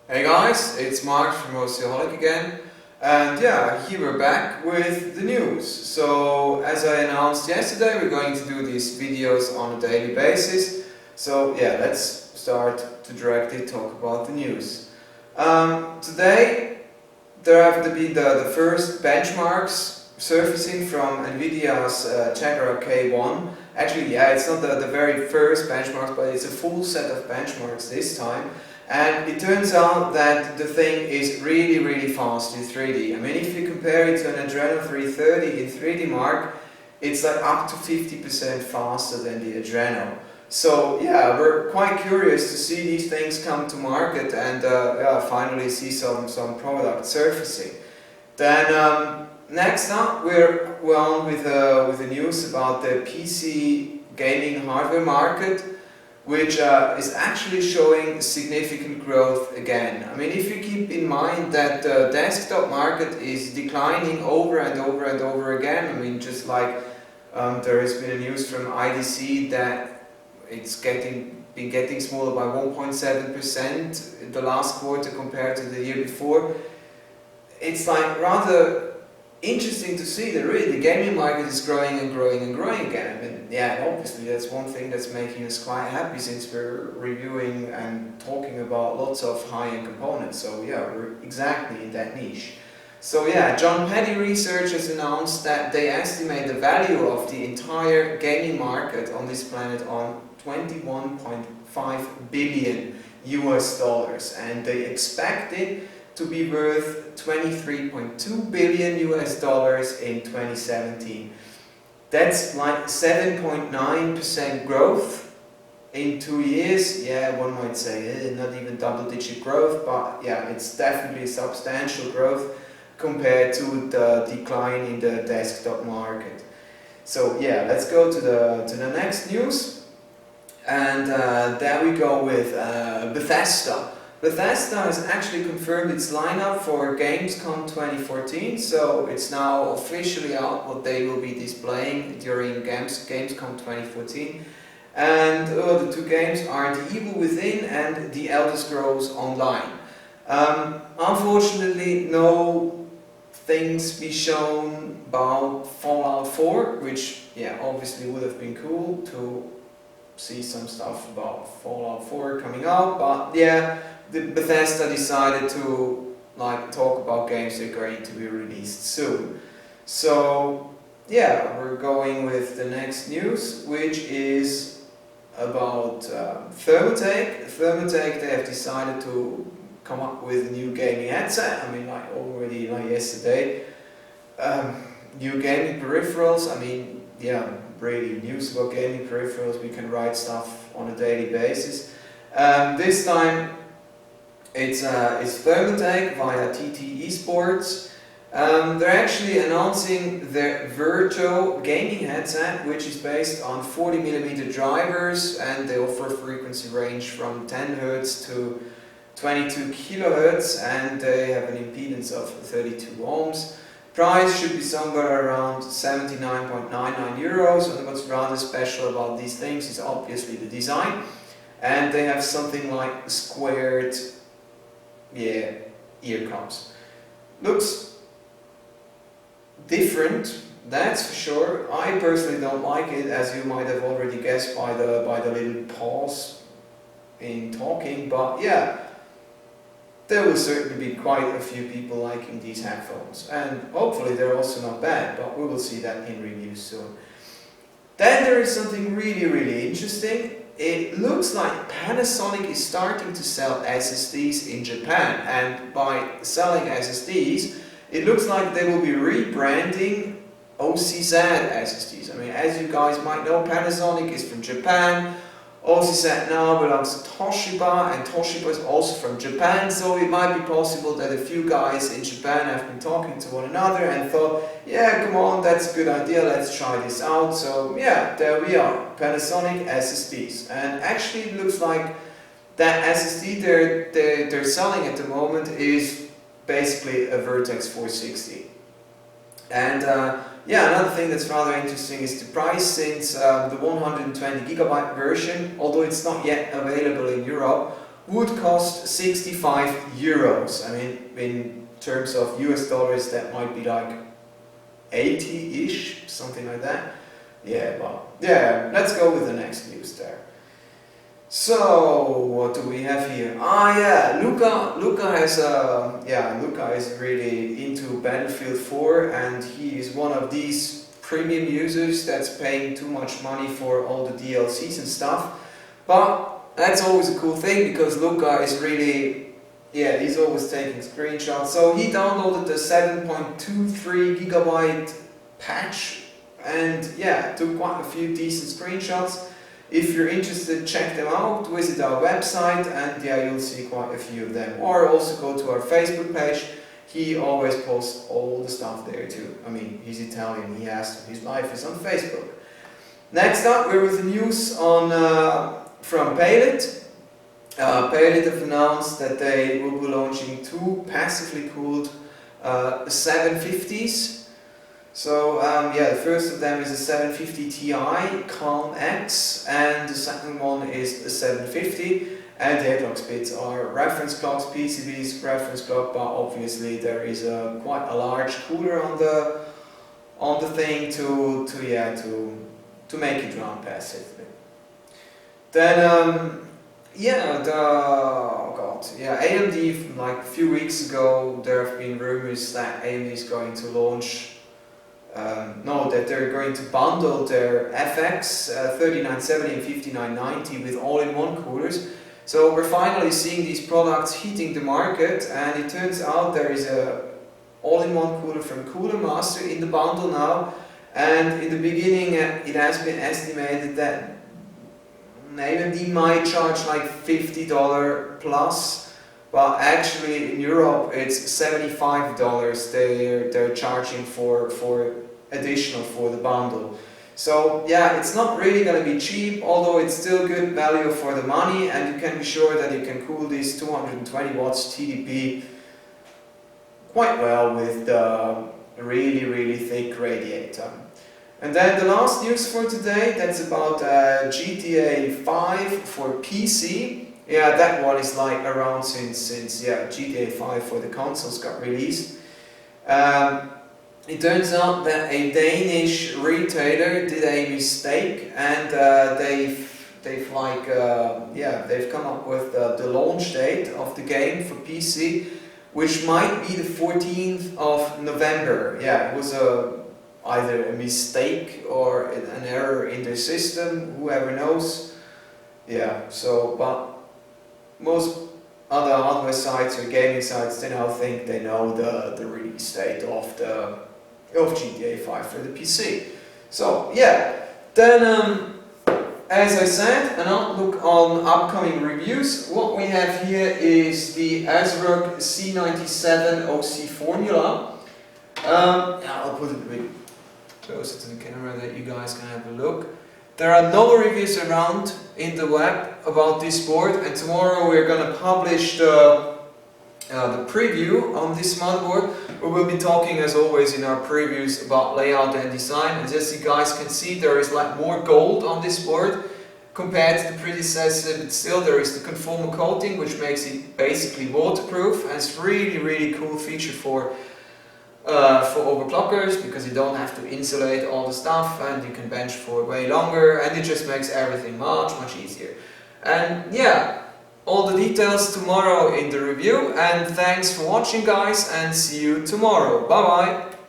Hey guys, it's Mark from Ocaholic again, and yeah, here we're back with the news. So as I announced yesterday, we're going to do these videos on a daily basis. So yeah, let's start to directly talk about the news. Today there have to be the first benchmarks surfacing from Nvidia's Tegra K1. Actually, yeah, it's not the very first benchmarks, but it's a full set of benchmarks this time. And it turns out that the thing is really fast in 3D. I mean, if you compare it to an Adreno 330 in 3D Mark, it's like up to 50% faster than the Adreno. So yeah, we're quite curious to see these things come to market and yeah, finally see some product surfacing. Then next up, we're on with the news about the PC gaming hardware market, which is actually showing significant growth again. I mean, if you keep in mind that the desktop market is declining over and over again, I mean, just like there has been a news from IDC that it's been getting smaller by 1.7% in the last quarter compared to the year before. It's like rather interesting to see that really the gaming market is growing and growing again. I mean, yeah, obviously that's one thing that's making us quite happy since we're reviewing and talking about lots of high-end components. So yeah, we're exactly in that niche. So yeah, John Petty Research has announced that they estimate the value of the entire gaming market on this planet on $21.5 billion US, and they expect it to be worth $23.2 billion US in 2017. That's like 7.9% growth in 2 years. Yeah, one might say not even double-digit growth, but yeah, it's definitely substantial growth compared to the decline in the desktop market. So yeah, let's go to the next news, and there we go with Bethesda. Bethesda has actually confirmed its lineup for Gamescom 2014, so it's now officially out what they will be displaying during Gamescom 2014. And the two games are The Evil Within and The Elder Scrolls Online. Unfortunately, no things be shown about Fallout 4, which yeah, obviously would have been cool to see some stuff about Fallout 4 coming out, but yeah, Bethesda decided to talk about games that are going to be released soon. So yeah, we're going with the next news, which is about Thermaltake. Thermaltake, they have decided to come up with a new gaming headset. I mean, already yesterday. New gaming peripherals. I mean, yeah, really news about gaming peripherals. We can write stuff on a daily basis. This time it's Thermaltake via TT Esports. They're actually announcing their VERTO Gaming Headset, which is based on 40mm drivers, and they offer a frequency range from 10 Hz to 22 kHz, and they have an impedance of 32 ohms. Price should be somewhere around 79.99 euros, and what's rather special about these things is obviously the design. And they have something like squared, yeah, ear cups. Looks different, that's for sure. I personally don't like it, as you might have already guessed by the little pause in talking, but yeah, there will certainly be quite a few people liking these headphones, and hopefully they're also not bad, but we will see that in reviews soon. Then there is something really interesting. It looks like Panasonic is starting to sell SSDs in Japan, and by selling SSDs, it looks like they will be rebranding OCZ SSDs. I mean, as you guys might know, Panasonic is from Japan. OCZ now belongs to Toshiba, and Toshiba is also from Japan, so it might be possible that a few guys in Japan have been talking to one another and thought, yeah, come on, that's a good idea, let's try this out. So yeah, there we are, Panasonic SSDs. And actually it looks like that SSD they're selling at the moment is basically a Vertex 460. And yeah, another thing that's rather interesting is the price, since the 120GB version, although it's not yet available in Europe, would cost 65 euros. I mean, in terms of US dollars, that might be like 80-ish, something like that. Yeah, well, yeah, let's go with the next news there. So, what do we have here? Ah, yeah, Luca is really into Battlefield 4, and he is one of these premium users that's paying too much money for all the DLCs and stuff. But that's always a cool thing, because Luca is really, yeah, he's always taking screenshots. So he downloaded the 7.23 gigabyte patch, and yeah, took quite a few decent screenshots. If you're interested, check them out, visit our website, and yeah, you'll see quite a few of them. Or also go to our Facebook page. He always posts all the stuff there too. I mean, he's Italian, his life is on Facebook. Next up, we're with the news on from Palit. Palit have announced that they will be launching two passively cooled 750s. So yeah, the first of them is a 750 Ti KalmX, and the second one is a 750. And the clock bits are reference clocks, PCBs, reference clock, but obviously there is quite a large cooler on the thing to make it run passively. Then AMD, like a few weeks ago, there have been rumors that AMD is going to launch. That they're going to bundle their FX-3970 and 5990 with all-in-one coolers. So we're finally seeing these products hitting the market, and it turns out there is a all-in-one cooler from Coolermaster in the bundle now. And in the beginning, it has been estimated that AMD might charge like $50 plus, but actually in Europe it's $75 they're charging for additional for the bundle. So yeah, it's not really going to be cheap, although it's still good value for the money, and you can be sure that you can cool this 220 watts TDP quite well with the really thick radiator. And then the last news for today, that's about GTA 5 for PC. Yeah, that one is like around since GTA 5 for the consoles got released. It turns out that a Danish retailer did a mistake, and they've come up with the launch date of the game for PC, which might be the 14th of November. Yeah, it was either a mistake or an error in their system, whoever knows. Yeah, so, but most other hardware sites or gaming sites, they now think they know the release date of GTA 5 for the PC. So yeah, then as I said, an outlook on upcoming reviews. What we have here is the ASRock C97 OC formula. I'll put it a bit closer to the camera that you guys can have a look. There are no reviews around in the web about this board, and tomorrow we're going to publish the preview on this motherboard. We will be talking, as always in our previews, about layout and design. And as you guys can see, there is like more gold on this board compared to the predecessor, but still there is the conformal coating, which makes it basically waterproof, and it's really cool feature for overclockers, because you don't have to insulate all the stuff, and you can bench for way longer, and it just makes everything much easier. And yeah, all the details tomorrow in the review, and thanks for watching guys, and see you tomorrow. Bye bye!